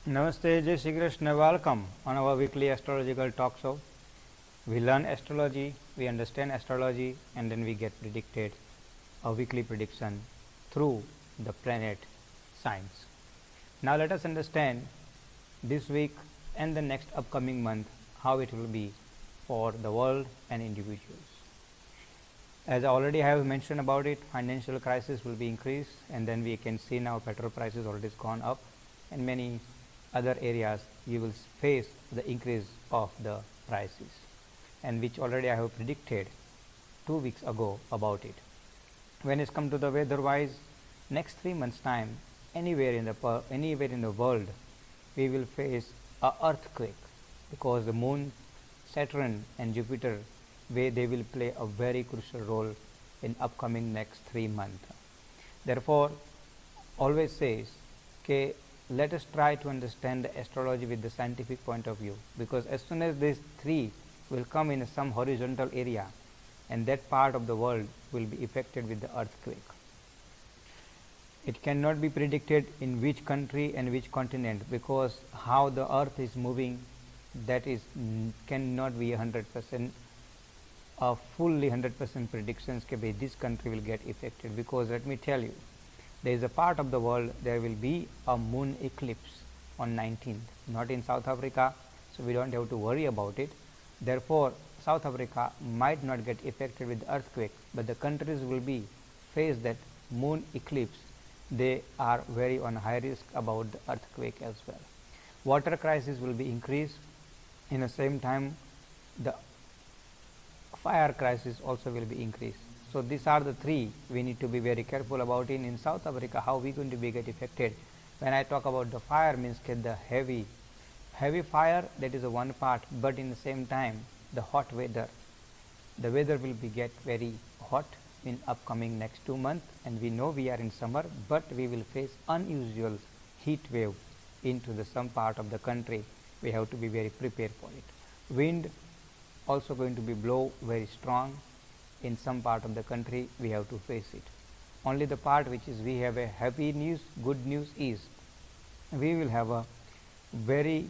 Namaste, Jai Shri Krishna. Welcome on our weekly astrological talk show. We learn astrology, we understand astrology, and then we get predicted a weekly prediction through the planet signs. Now, let us understand this week and the next upcoming month how it will be for the world and individuals. As I already have mentioned about it, financial crisis will be increased, and then we can see now petrol prices already gone up, and many other areas you will face the increase of the prices, and which already I have predicted 2 weeks ago about it. When it's come to the weather wise, next 3 months time, anywhere in the world, we will face a earthquake, because the moon, Saturn and Jupiter, they will play a very crucial role in upcoming next 3 months. Therefore, always says okay, let us try to understand the astrology with the scientific point of view, because as soon as these three will come in some horizontal area, and that part of the world will be affected with the earthquake. It cannot be predicted in which country and which continent, because how the earth is moving, that is cannot be 100% fully 100% predictions by this country will get affected. Because let me tell you, there is a part of the world there will be a moon eclipse on 19th, not in South Africa, so we don't have to worry about it. Therefore, South Africa might not get affected with the earthquake, but the countries will be face that moon eclipse. They are very on high risk about the earthquake as well. Water crisis will be increased. In the same time, the fire crisis also will be increased. So these are the three we need to be very careful about. In South Africa, how we going to be get affected. When I talk about the fire, means the heavy fire, that is a one part, but in the same time the hot weather, the weather will be get very hot in upcoming next 2 months, and we know we are in summer, but we will face unusual heat wave into the some part of the country. We have to be very prepared for it. Wind also going to be blow very strong in some part of the country. We have to face it. Only the part which is we have a happy news, good news is we will have a very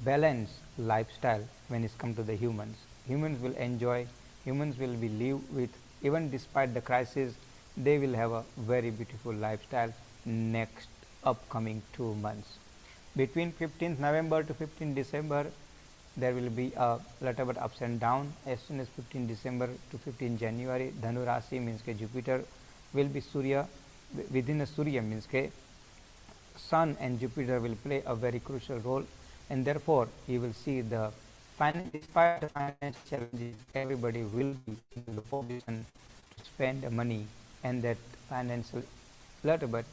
balanced lifestyle when it's come to the humans. Humans will enjoy, humans will be live with, even despite the crisis, they will have a very beautiful lifestyle next upcoming 2 months. Between 15th November to 15th December, there will be a little bit ups and down. As soon as 15 December to 15 January, Dhanu Rasi means Jupiter will be Surya. Within a Surya means Sun and Jupiter will play a very crucial role, and therefore you will see the despite the financial challenges, everybody will be in the position to spend the money, and that financial little bit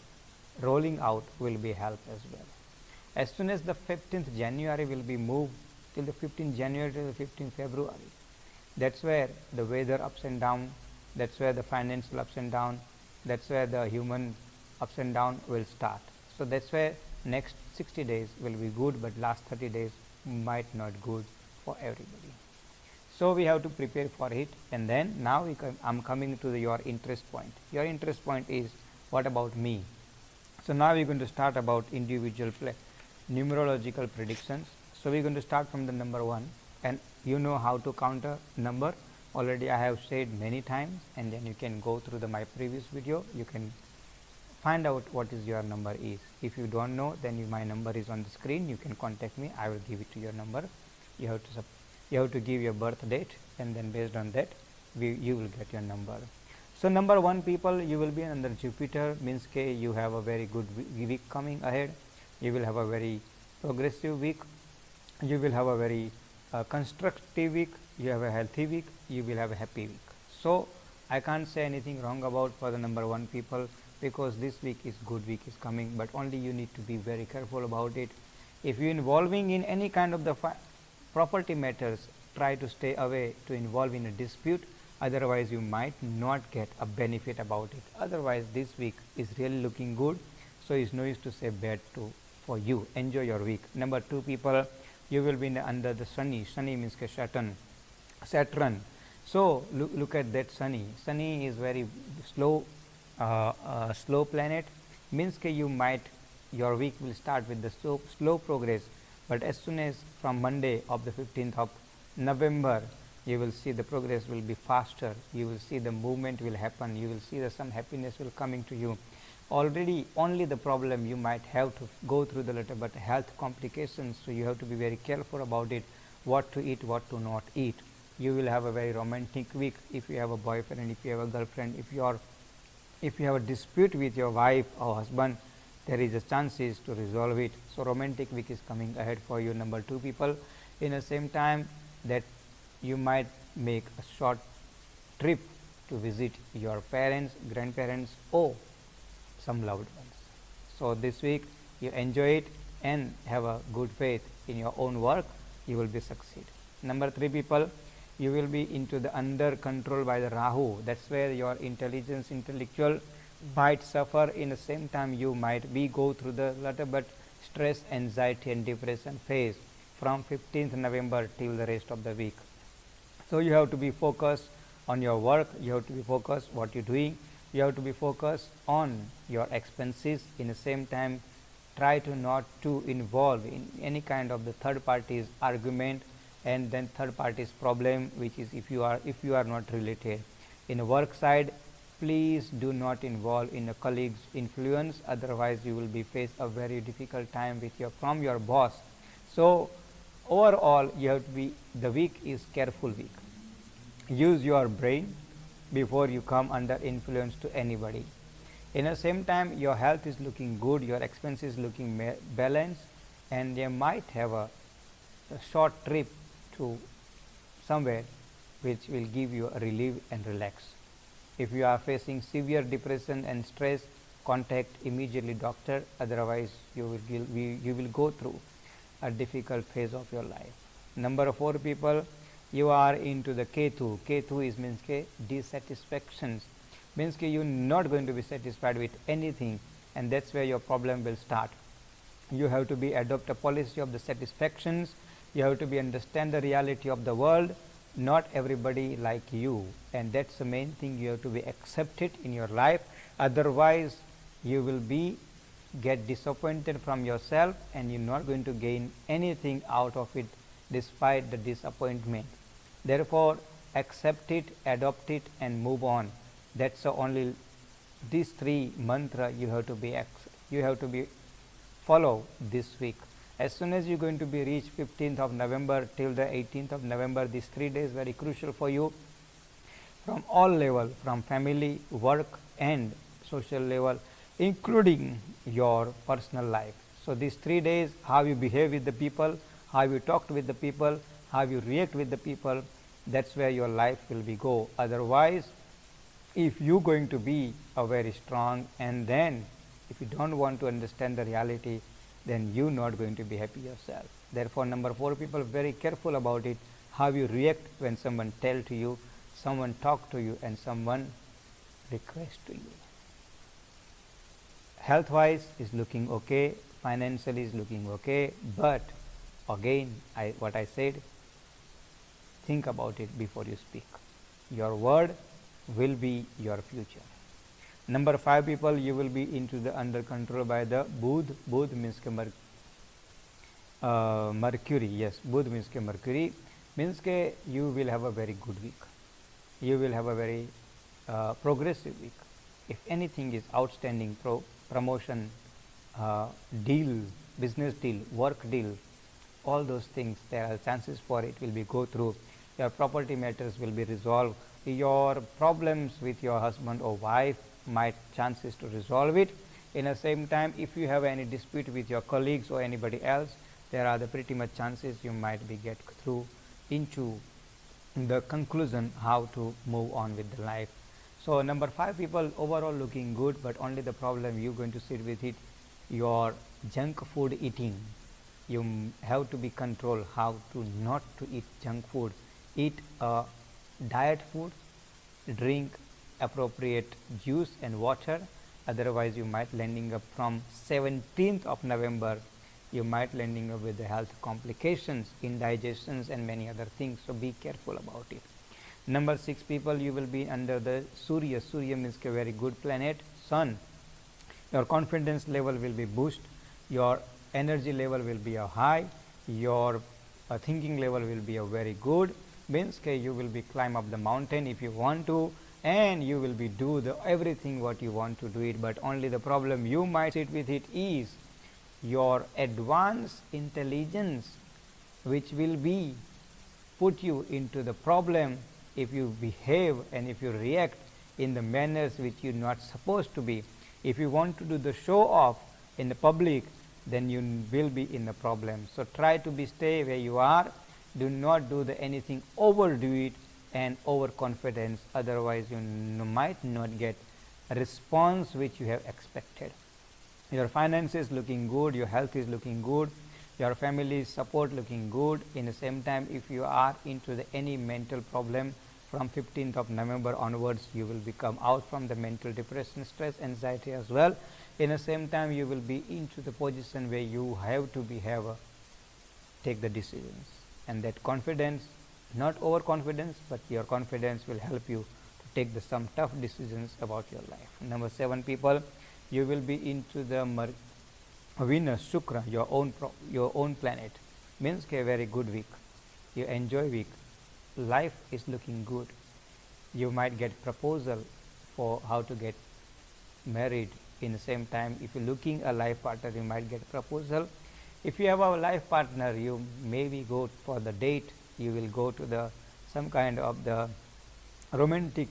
rolling out will be help as well. As soon as the 15th January will be moved till the 15th January to the 15th February, that's where the weather ups and down, that's where the financial ups and down, that's where the human ups and down will start. So that's where next 60 days will be good, but last 30 days might not good for everybody. So we have to prepare for it. And then now I'm coming to your interest point. Your interest point is what about me? So now we're going to start about individual numerological predictions. So we're going to start from the number 1, and you know how to counter number. Already I have said many times, and then you can go through my previous video. You can find out what is your number is. If you don't know, then my number is on the screen. You can contact me. I will give it to your number. You have to give your birth date, and then based on that you will get your number. So number 1 people, you will be under Jupiter, means you have a very good week coming ahead. You will have a very progressive week. You will have a very constructive week. You have a healthy week. You will have a happy week. So I can't say anything wrong about for the number 1 people, because this week is good week is coming, but only you need to be very careful about it. If you involving in any kind of the property matters, try to stay away to involve in a dispute, otherwise you might not get a benefit about it. Otherwise this week is really looking good, so it's no use to say bad for you. Enjoy your week. Number 2 people, you will be under the Sunny means Saturn. So look at that Sunny is very slow planet, means you might your week will start with the slow progress, but as soon as from Monday of the 15th of November, you will see the progress will be faster, you will see the movement will happen, you will see that some happiness will coming to you. Already only the problem you might have to go through the little but health complications, so you have to be very careful about it, what to eat, what to not eat. You will have a very romantic week if you have a boyfriend, if you have a girlfriend, if you have a dispute with your wife or husband, there is a chances to resolve it. So romantic week is coming ahead for you. Number 2 people, in the same time that you might make a short trip to visit your parents, grandparents, or some loved ones. So this week you enjoy it and have a good faith in your own work, you will be succeed. Number 3 people, you will be into the under control by the Rahu. That's where your intelligence, intellectual might suffer. In the same time you might be go through the little but stress, anxiety and depression phase from 15th November till the rest of the week. So you have to be focused on your work, you have to be focused what you're doing, you have to be focused on your expenses. In the same time, try to not to involve in any kind of the third party's argument and then third party's problem, which is if you are not related. In a work side, please do not involve in a colleague's influence, otherwise you will be face a very difficult time with from your boss. So overall you have to be, the week is careful week. Use your brain before you come under influence to anybody. In the same time, your health is looking good, your expenses looking balanced, and you might have a short trip to somewhere which will give you a relief and relax. If you are facing severe depression and stress, contact immediately doctor, otherwise you will go through a difficult phase of your life. Number 4 people, you are into the Ketu. Ketu is means dissatisfactions, means you are not going to be satisfied with anything, and that's where your problem will start. You have to be adopt a policy of the satisfactions. You have to be understand the reality of the world. Not everybody like you, and that's the main thing. You have to be accepted in your life, otherwise you will be get disappointed from yourself and you're not going to gain anything out of it despite the disappointment. Therefore accept it, adopt it and move on. That's the only these 3 mantra you have to be follow this week. As soon as you're going to be reach 15th of November till the 18th of November, these 3 days very crucial for you from all level, from family, work and social level, including your personal life. So these 3 days, how you behave with the people, how you talk with the people, how you react with the people, that's where your life will be go. Otherwise, if you going to be a very strong, and then if you don't want to understand the reality, then you not going to be happy yourself. Therefore, number 4 people, very careful about it, how you react when someone tell to you, someone talk to you and someone request to you. Health wise is looking okay, financially is looking okay, but again what I said, think about it before you speak. Your word will be your future. Number 5 people, you will be into the under control by the Budh. Budh means Mercury. Yes, Budh means Mercury, means you will have a very good week. You will have a very progressive week. If anything is outstanding, promotion, deal, business deal, work deal, all those things, there are chances for it will be go through. Your property matters will be resolved. Your problems with your husband or wife might chances to resolve it. In the same time, if you have any dispute with your colleagues or anybody else, there are the pretty much chances you might be get through into the conclusion how to move on with the life. So number 5 people, overall looking good, but only the problem you going to sit with it, your junk food eating. You have to be control how to not to eat junk food. Eat diet food, drink appropriate juice and water, otherwise you might landing up from 17th of November, you might landing up with the health complications, indigestions and many other things, so be careful about it. Number 6 people, you will be under the Surya. Surya means a very good planet, sun. Your confidence level will be boost, your energy level will be a high, your thinking level will be a very good, means you will be climb up the mountain if you want to, and you will be do the everything what you want to do it. But only the problem you might sit with it is your advanced intelligence, which will be put you into the problem if you behave and if you react in the manners which you are not supposed to be. If you want to do the show off in the public, then you will be in the problem. So try to be stay where you are. Do not do the anything, overdo it and overconfidence, otherwise you might not get a response which you have expected. Your finances looking good, your health is looking good, your family support looking good. In the same time, if you are into the any mental problem, from 15th of November onwards you will become out from the mental depression, stress, anxiety as well. In the same time, you will be into the position where you have to take the decisions, and that confidence, not overconfidence, but your confidence will help you to take some tough decisions about your life. Number 7 people, you will be into the Venus, Shukra, your own planet, means a very good week. You enjoy week, life is looking good. You might get proposal for how to get married. In the same time, if you are looking a life partner, you might get proposal. If you have a life partner, you maybe go for the date, you will go to the some kind of the romantic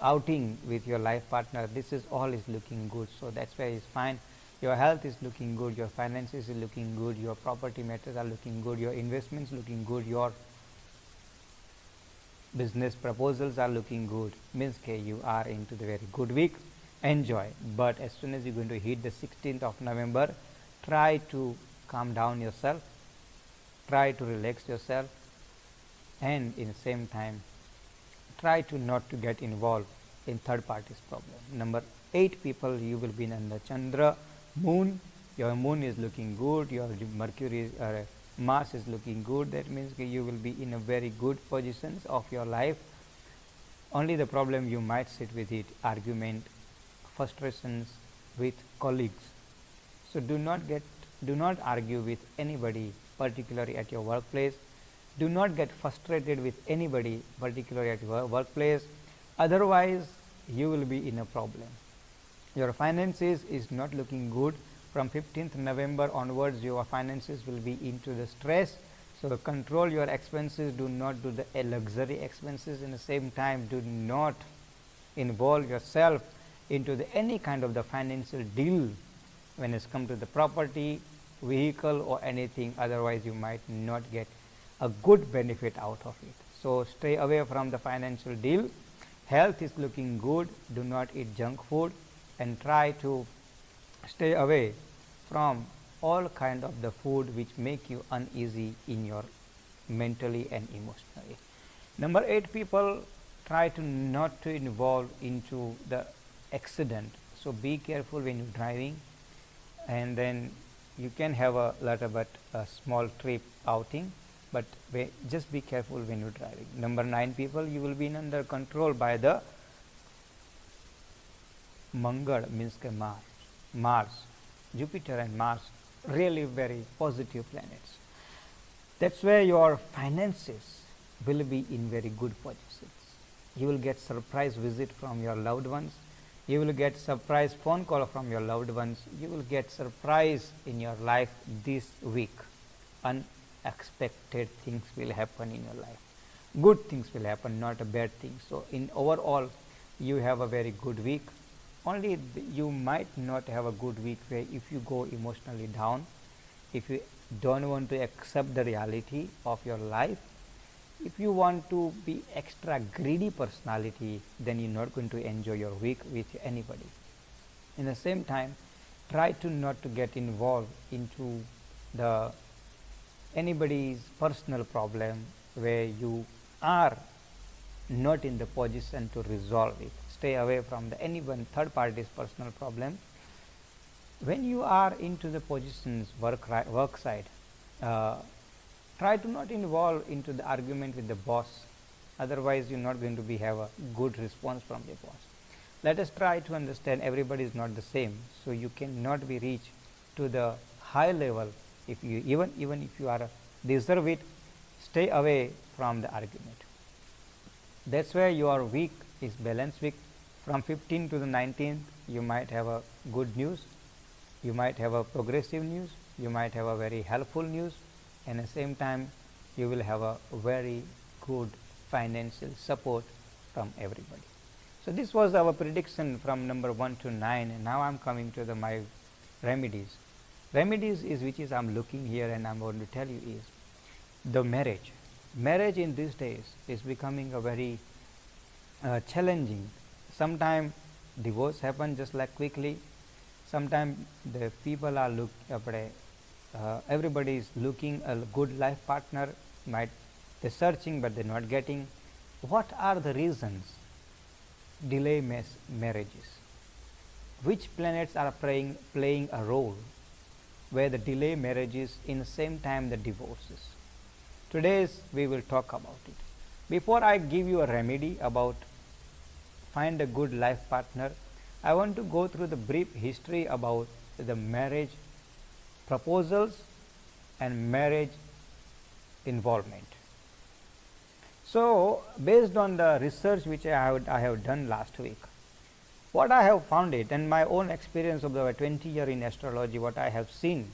outing with your life partner. This is all is looking good, so that's why it's fine. Your health is looking good, your finances is looking good, your property matters are looking good, your investments looking good, your business proposals are looking good, means you are into the very good week. Enjoy. But as soon as you're going to hit the 16th of November, try to calm down yourself, try to relax yourself, and in the same time try to not to get involved in third parties problem. Number 8 people, you will be in the Chandra, moon. Your moon is looking good, your Mercury Mars is looking good. That means you will be in a very good positions of your life. Only the problem you might sit with it, argument, frustrations with colleagues. So do not argue with anybody, particularly at your workplace. Do not get frustrated with anybody, particularly at your workplace, otherwise you will be in a problem. Your finances is not looking good. From 15th November onwards, your finances will be into the stress. So control your expenses. Do not do the luxury expenses. In the same time, do not involve yourself into any kind of the financial deal when it's come to the property, vehicle or anything, otherwise you might not get a good benefit out of it. So stay away from the financial deal. Health is looking good, do not eat junk food, and try to stay away from all kind of the food which make you uneasy in your mentally and emotionally. Number 8 people, try to not to involve into the accident. So be careful when you're driving, and then you can have a little bit a small trip outing, but just be careful when you're driving. Number 9 people, you will be under control by the Mangal, means Mars, Jupiter and Mars, really very positive planets. That's where your finances will be in very good positions. You will get surprise visit from your loved ones. You will get surprise phone call from your loved ones. You will get surprise in your life this week. Unexpected things will happen in your life. Good things will happen, not a bad thing. So in overall, you have a very good week. Only you might not have a good week where if you go emotionally down, if you don't want to accept the reality of your life, if you want to be extra greedy personality, then you're not going to enjoy your week with anybody. In the same time, try to not to get involved into the anybody's personal problem where you are not in the position to resolve it. Stay away from anyone third party's personal problem. When you are into the positions work side, try to not involve into the argument with the boss, otherwise you're not going to have a good response from the boss. let us try to understand everybody is not the same. So you cannot be reached to the high level if you even if you are deserve it. Stay away from the argument. That's where your week is balanced week. From 15th to the 19th, you might have a good news, you might have a progressive news, you might have a very helpful news, and at the same time you will have a very good financial support from everybody. So this was our prediction from number 1 to 9, and now I am coming to the my remedies. Remedies is which is I am looking here and I am going to tell you is the marriage. Marriage in these days is becoming a very challenging. Sometimes divorce happen just like quickly. Sometimes the people are everybody is looking a good life partner. Might they're searching but they're not getting. What are the reasons delay marriages? Which planets are playing a role where the delay marriages in the same time the divorces? Today we will talk about it. Before I give you a remedy about find a good life partner, I want to go through the brief history about the marriage proposals and marriage involvement. So based on the research which I have done last week, what I have found it and my own experience of the 20 year in astrology, what I have seen.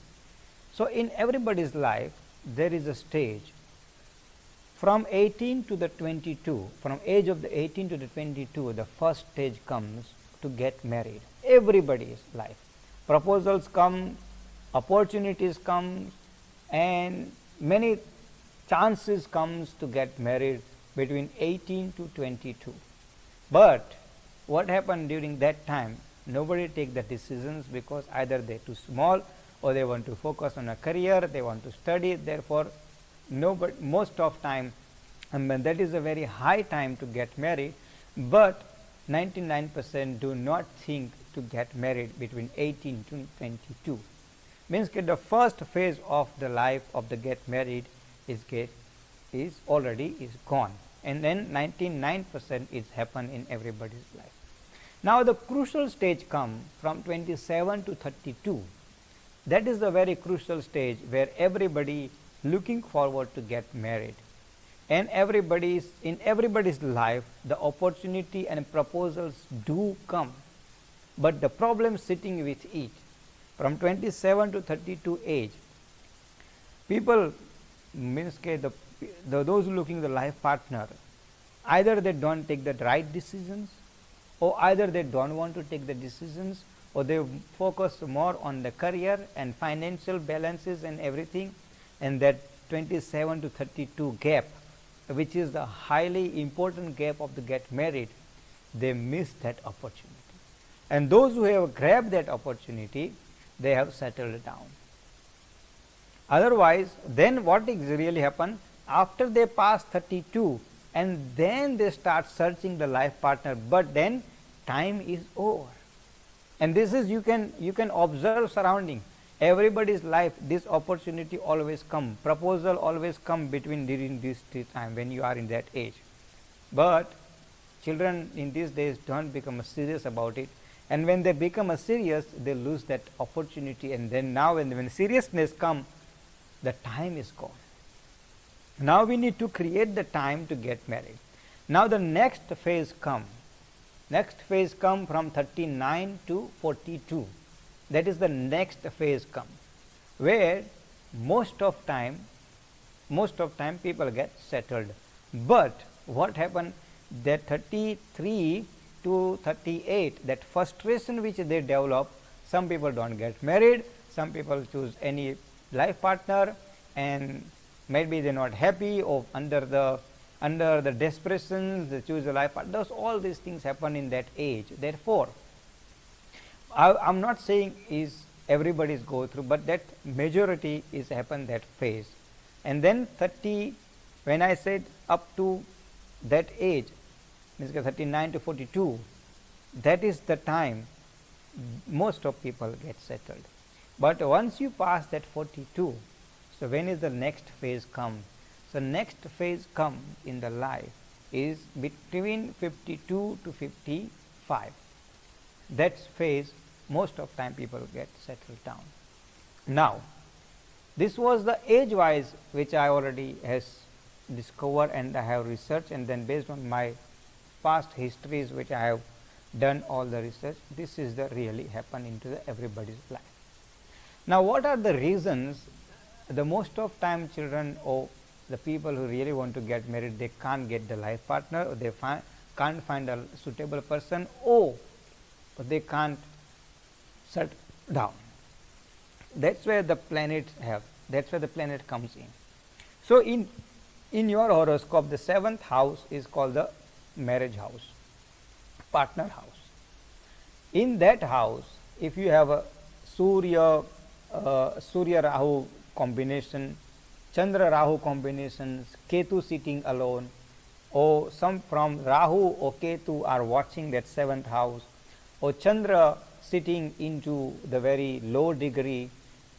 So in everybody's life there is a stage from 18 to the 22, from age of the 18 to the 22, the first stage comes to get married. Everybody's life, proposals come, opportunities come, and many chances comes to get married between 18 to 22. But what happened during that time? Nobody take the decisions because either they're too small or they want to focus on a career, they want to study. Therefore, nobody, most of time, that is a very high time to get married, but 99% do not think to get married between 18 to 22. Means that the first phase of the life of the get married is already gone, and then 99% is happen in everybody's life. Now the crucial stage come from 27 to 32. That is the very crucial stage where everybody looking forward to get married, and in everybody's life the opportunity and proposals do come, but the problem sitting with it from 27 to 32 age, people means those looking the life partner, either they don't take the right decisions, or either they don't want to take the decisions, or they focus more on the career and financial balances and everything, and that 27 to 32 gap, which is the highly important gap of the get married, they miss that opportunity. And those who have grabbed that opportunity, they have settled down. Otherwise, then what is really happen after they pass 32, and then they start searching the life partner, but then time is over. And this is you can observe surrounding everybody's life. This opportunity always come, proposal always come between during this time when you are in that age. But children in these days don't become serious about it, and when they become serious, they lose that opportunity. And then now when seriousness come, the time is gone. Now we need to create the time to get married. Now the next phase come. Next phase come from 39 to 42. That is the next phase come, where most of time people get settled. But what happened, that 33 to 38, that frustration which they develop, some people don't get married, some people choose any life partner, and maybe they're not happy, or under the desperation they choose a life partner. All these things happen in that age. Therefore, I'm not saying is everybody's go through, but that majority is happen that phase. And then 30, when I said up to that age, means 39 to 42, that is the time most of people get settled. But once you pass that 42, so when is the next phase come? So next phase come in the life is between 52 to 55. that phase most of time people get settled down. Now, this was the age wise which I already has discovered and I have researched, and then based on my past histories which I have done all the research, this is the really happen into the everybody's life. Now, what are the reasons? The most of time children or the people who really want to get married, they can't get the life partner, or they can't find a suitable person, or they can't settle down. That's where the planets have, that's where the planet comes in. So in your horoscope, the 7th house is called the marriage house, partner house. In that house, if you have a Surya Rahu combination, Chandra Rahu combinations, Ketu sitting alone, or some from Rahu or Ketu are watching that 7th house, or Chandra sitting into the very low degree,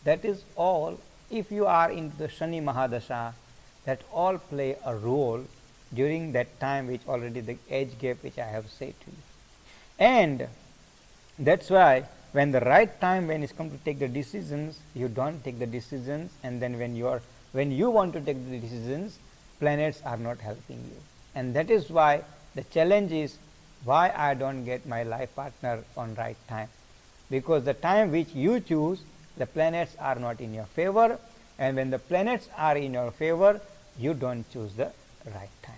that is all. If you are into the Shani Mahadasha, that all play a role during that time, which already the age gap which I have said to you. And that's why when the right time, when it's come to take the decisions, you don't take the decisions, and then when you want to take the decisions, planets are not helping you. And that is why the challenge is why I don't get my life partner on right time, because the time which you choose, the planets are not in your favor, and when the planets are in your favor, you don't choose the right time.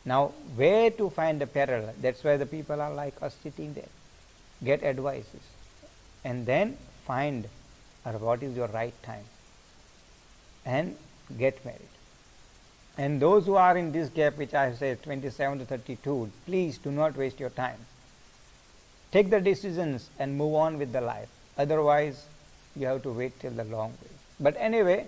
Now, where to find the parallel? That's why the people are like us sitting there, get advices, and then find what is your right time and get married. And those who are in this gap which I have said 27 to 32, please do not waste your time. Take the decisions and move on with the life. Otherwise, you have to wait till the long way. But anyway,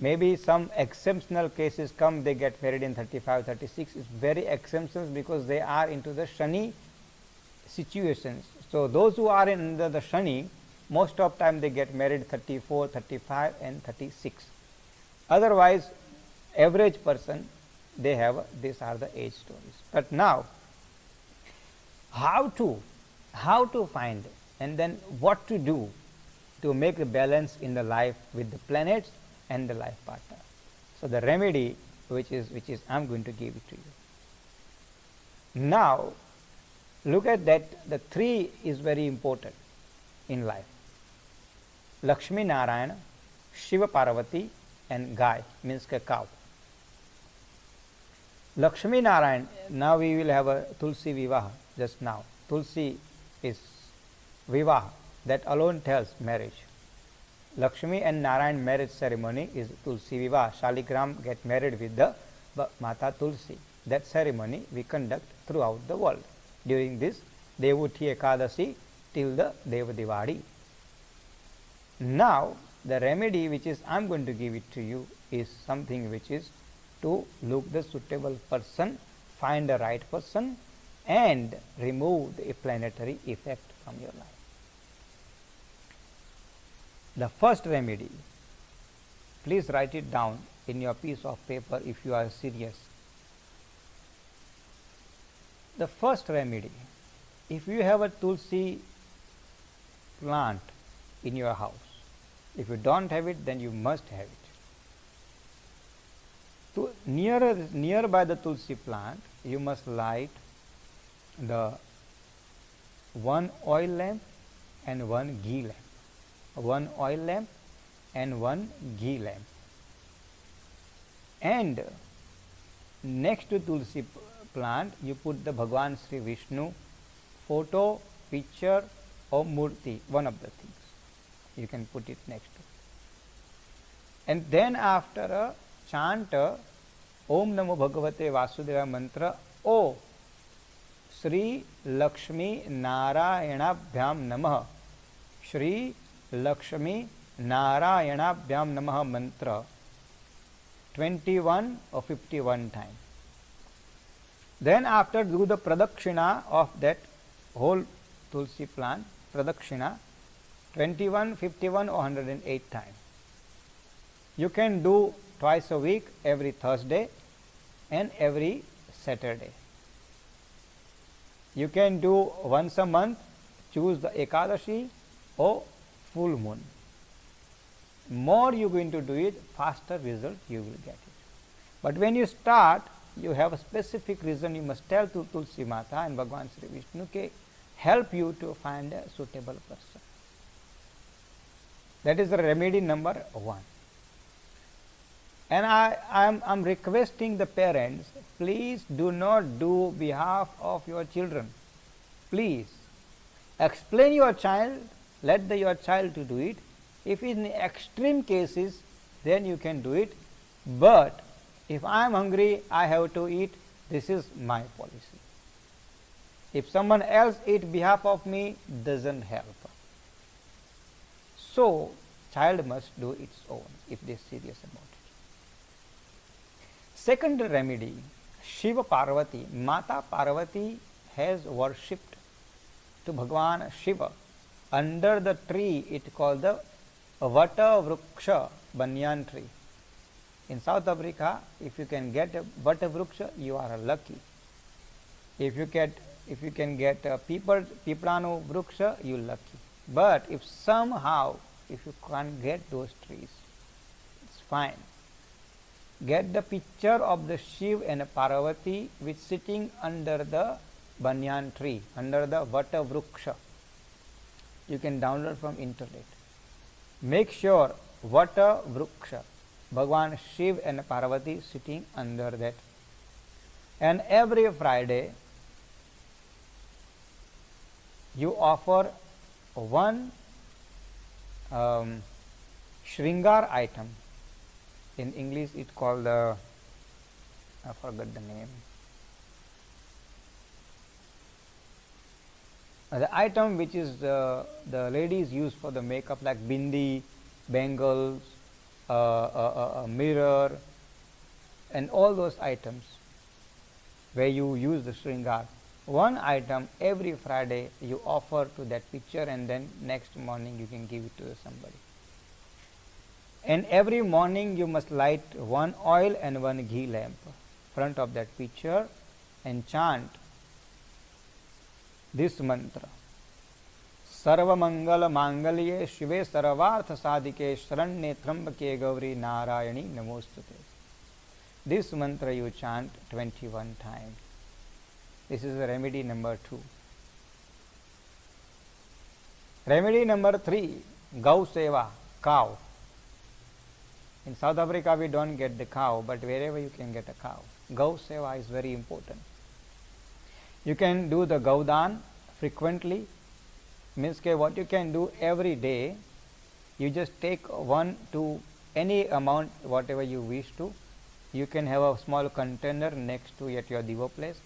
maybe some exceptional cases come, they get married in 35, 36. It's very exceptions because they are into the Shani situations. So those who are under the Shani, most of time they get married 34, 35 and 36. Otherwise, average person, they have, these are the age stories. But now, how to find and then what to do to make a balance in the life with the planets and the life partner. So the remedy which is I'm going to give it to you. Now look at that, the 3 is very important in life. Lakshmi Narayana, Shiva Parvati and Gai, means a cow. Lakshmi Narayan, now we will have a Tulsi Vivaha just now. Tulsi is Vivaha, that alone tells marriage. Lakshmi and Narayan marriage ceremony is Tulsi Vivaha. Shaligram get married with the Mata Tulsi. That ceremony we conduct throughout the world during this Devuti Ekadasi till the Devadivadi. Now the remedy which is I'm going to give it to you is something which is to look the suitable person, find the right person and remove the planetary effect from your life. The first remedy, please write it down in your piece of paper if you are serious. The first remedy, if you have a Tulsi plant in your house, if you don't have it, then you must have it. To nearby the Tulsi plant, you must light the one oil lamp and one ghee lamp. One oil lamp and one ghee lamp. And next to Tulsi plant, you put the Bhagwan Sri Vishnu photo, picture or murti, one of the things. You can put it next to it. And then after a chant Om Namo Bhagavate Vasudeva mantra, O Shri Lakshmi Narayanabhyam Namah, Shri Lakshmi Narayanabhyam Namah mantra 21 or 51 times. Then after do the pradakshina of that whole Tulsi plant, pradakshina 21, 51 or 108 times. You can do twice a week, every Thursday and every Saturday. You can do once a month choose the Ekadashi or full moon. More you are going to do it, faster result you will get it. But when you start, you have a specific reason, you must tell to Tulsi Mata and Bhagwan Sri Vishnu ke help you to find a suitable person. That is the remedy number 1. And I'm requesting the parents, please do not do behalf of your children. Please explain your child, let your child to do it. If in extreme cases, then you can do it. But if I am hungry, I have to eat, this is my policy. If someone else eat behalf of me, doesn't help. So child must do its own if they are serious about it. Second remedy, Shiva Parvati. Mata Parvati has worshipped to Bhagwan Shiva under the tree, it called the Vata Vruksha Banyan tree. In South Africa, if you can get a Vata Vruksha, you are lucky. If you can get a Pipranu Vruksha, you are lucky. But if somehow, if you can't get those trees, it's fine. Get the picture of the Shiv and Parvati which sitting under the banyan tree, under the Vata Vruksha. You can download from internet. Make sure Vata Vruksha, Bhagwan Shiv and Parvati sitting under that. And every Friday, you offer one Shringar item. In English, it called the, I forgot the name. The item which is the ladies use for the makeup, like bindi, bangles, a mirror, and all those items where you use the Shringar. One item every Friday you offer to that picture, and then next morning you can give it to somebody. And every morning you must light one oil and one ghee lamp front of that picture and chant this mantra. Sarva Mangala Mangalye Shive Sarvartha Sadhike Sharanye Trambake Gauri Narayani Namostute. This mantra you chant 21 times. This is the remedy number 2. Remedy number 3, Gau Seva, cow. In South Africa we don't get the cow, but wherever you can get a cow. Gau Seva is very important. You can do the Gaudan frequently. Means what you can do every day, you just take one to any amount, whatever you wish to. You can have a small container next to at your Divo place.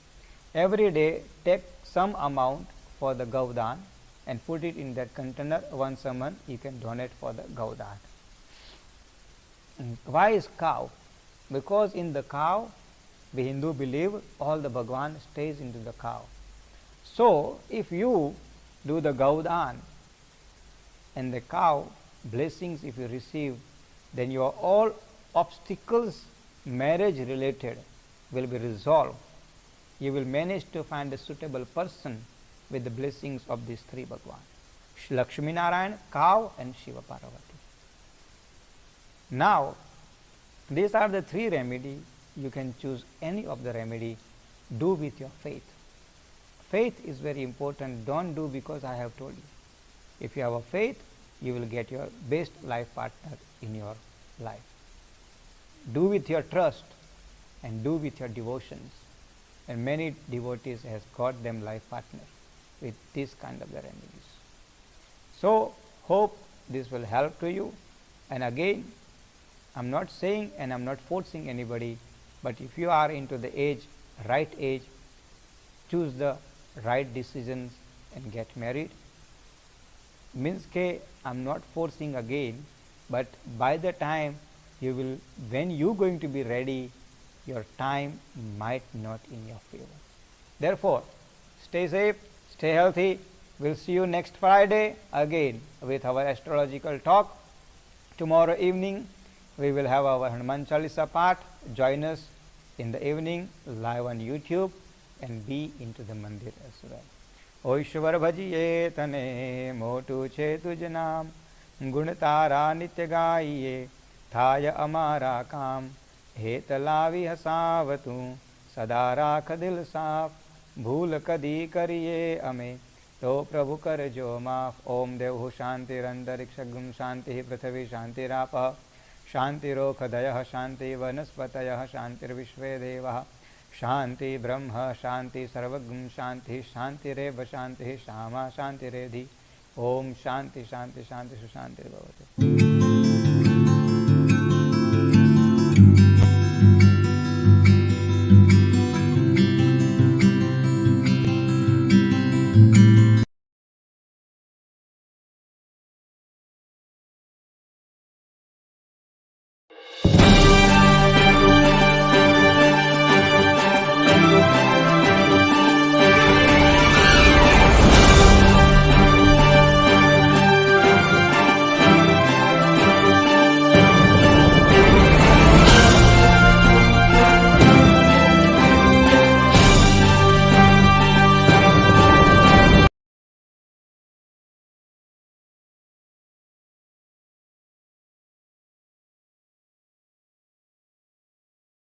Every day take some amount for the Gaudan and put it in that container. Once a month you can donate for the Gaudan. Why is cow? Because in the cow, the Hindu believe all the Bhagwan stays into the cow. So if you do the Gaudan and the cow blessings if you receive, then your all obstacles marriage related will be resolved. You will manage to find a suitable person with the blessings of these three Bhagwan, Lakshmi Narayan, cow and Shiva Parvati. Now, these are the 3 remedies. You can choose any of the remedy. Do with your faith. Faith is very important. Don't do because I have told you. If you have a faith, you will get your best life partner in your life. Do with your trust and do with your devotions. And many devotees has got them life partner with this kind of the remedies. So, hope this will help to you. And again, I am not saying and I am not forcing anybody, but if you are into the age, right age, choose the right decisions and get married. Means I am not forcing again, but by the time you will, when you going to be ready, your time might not in your favor. Therefore, stay safe, stay healthy. We'll see you next Friday again with our astrological talk. Tomorrow evening we will have our Hanuman Chalisa part. Join us in the evening live on YouTube and be into the mandir as well. ઓ ઈશ્વર ભજીએ તને, મોટું છે તુજ નામ. ગુણ તારા નિત્ય ગાઈએ, થાય અમારા કામ. હેત લાવી હસાવતું, સદા રાખ દિલ સાફ. ભૂલ કદી કરીએ અમે, તો પ્રભુ કરજો માફ. ઓમ દેવ શાંતિરંતરિક્ષ શાંતિ પૃથ્વી શાંતિરાપ. શાંતિરોખદય શાંતિ વનસ્પતય શાંતિર્વિશ્વે દેવા. શાંતિ બ્રહ્મ શાંતિ સર્વગુણ શાંતિ શાંતિરેવ શાંતિ શામા શાંતિરેધિ. ઓમ શાંતિ શાંતિ શાંતિ સુશાંતિ ભવતુ.